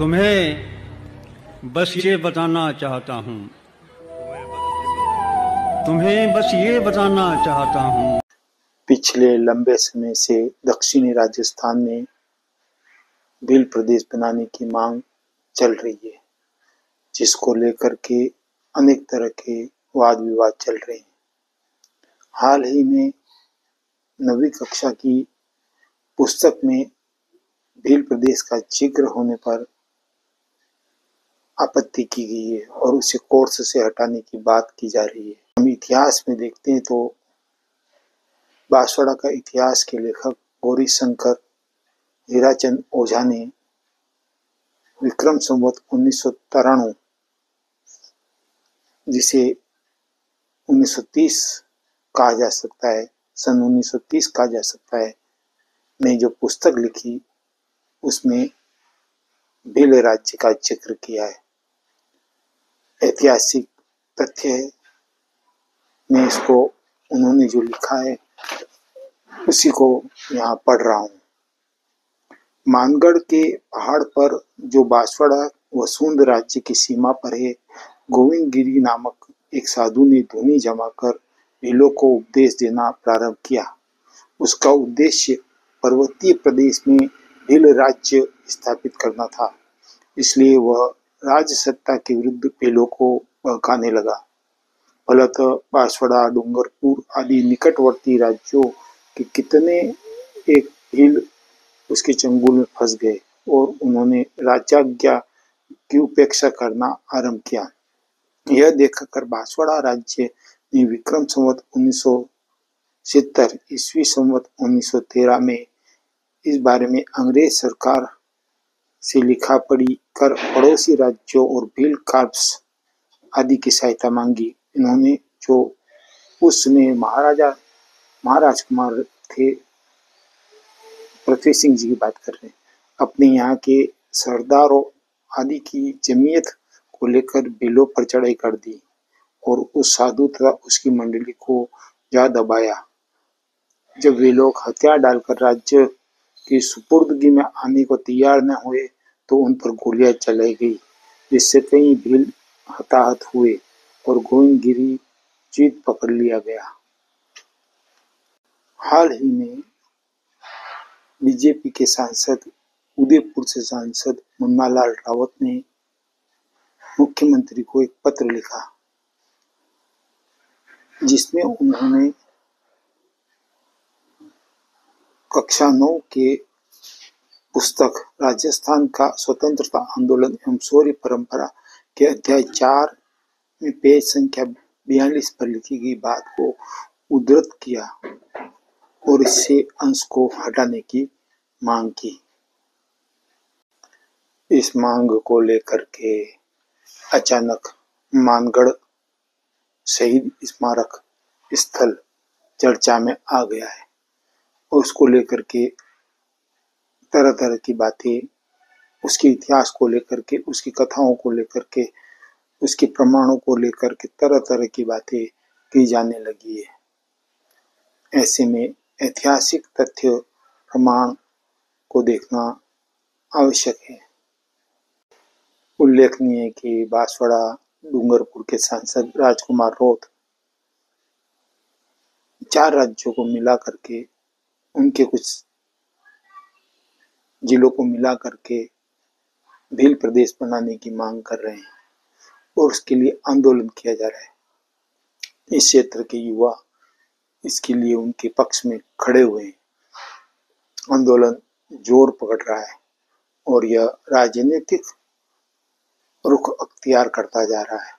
तुम्हें बस ये बताना चाहता हूँ, तुम्हें बस ये बताना चाहता हूँ। पिछले लंबे समय से दक्षिणी राजस्थान में भील प्रदेश बनाने की मांग चल रही है, जिसको लेकर के अनेक तरह के वाद विवाद चल रहे हैं। हाल ही में 9वीं कक्षा की पुस्तक में भील प्रदेश का जिक्र होने पर आपत्ति की गई है और उसे कोर्स से हटाने की बात की जा रही है। हम इतिहास में देखते हैं तो बांसवाड़ा का इतिहास के लेखक गौरीशंकर हीराचंद ओझा ने विक्रम संवत 1993, जिसे 1930 कहा जा सकता है, सन 1930 कहा जा सकता है, ने जो पुस्तक लिखी उसमें भील राज्य का जिक्र किया है। ऐतिहासिक तथ्य है, मैं इसको उन्होंने जो लिखा है उसी को यहाँ पढ़ रहा हूँ। मानगढ़ के पहाड़ पर जो बांसवाड़ा व सूंद राज्य की सीमा पर है, गोविंद गिरी नामक एक साधु ने धूनी जमाकर भीलों को उपदेश देना प्रारंभ किया। उसका उद्देश्य पर्वतीय प्रदेश में भील राज्य स्थापित करना था, इसलिए वह राजसत्ता के विरुद्ध भीलों को भड़काने लगा। फलतः बांसवाड़ा, डूंगरपुर आदि निकटवर्ती राज्यों के कितने एक भील उसके चंगुल में फंस गए और उन्होंने राजाज्ञा की उपेक्षा करना आरंभ किया। यह देखकर बांसवाड़ा राज्य ने विक्रम संवत 1970 ईस्वी संवत 1913 में इस बारे में अंग्रेज सरकार से लिखा पढ़ी कर पड़ोसी राज्यों और भील कार्प्स आदि की सहायता मांगी। इन्होंने जो उस समय महाराज कुमार थे, पृथ्वी सिंह जी की बात कर रहे हैं, अपने यहाँ के सरदारों आदि की जमीयत को लेकर भीलों पर चढ़ाई कर दी और उस साधु तथा उसकी मंडली को जा दबाया। जब वे लोग हथियार डालकर राज्य की सुपुर्दगी में आने को तैयार न हुए तो उन पर गोलियां चलाई गई, जिससे कई भील हताहत हुए और गोविंद गिरी जीत पकड़ लिया गया। हाल ही में बीजेपी के सांसद, उदयपुर से सांसद मुन्ना लाल रावत ने मुख्यमंत्री को एक पत्र लिखा, जिसमें उन्होंने कक्षा 9 के पुस्तक राजस्थान का स्वतंत्रता आंदोलन एवं शौर्य परंपरा के अध्याय 4 में पेज संख्या 42 पर लिखी गई बात को उद्धृत किया और इससे अंश को हटाने की मांग की। इस मांग को लेकर के अचानक मानगढ़ शहीद स्मारक स्थल चर्चा में आ गया है और उसको लेकर के तरह तरह की बातें, उसके इतिहास को लेकर के, उसकी कथाओं को लेकर के, उसके प्रमाणों को लेकर के तरह तरह की बातें की जाने लगी है। ऐसे में ऐतिहासिक तथ्य प्रमाण को देखना आवश्यक है। उल्लेखनीय है कि बांसवाड़ा डूंगरपुर के सांसद राजकुमार रोत 4 राज्यों को मिला करके, उनके कुछ जिलों को मिला करके भील प्रदेश बनाने की मांग कर रहे हैं और उसके लिए आंदोलन किया जा रहा है। इस क्षेत्र के युवा इसके लिए उनके पक्ष में खड़े हुए हैं। आंदोलन जोर पकड़ रहा है और यह राजनीतिक रुख अख्तियार करता जा रहा है।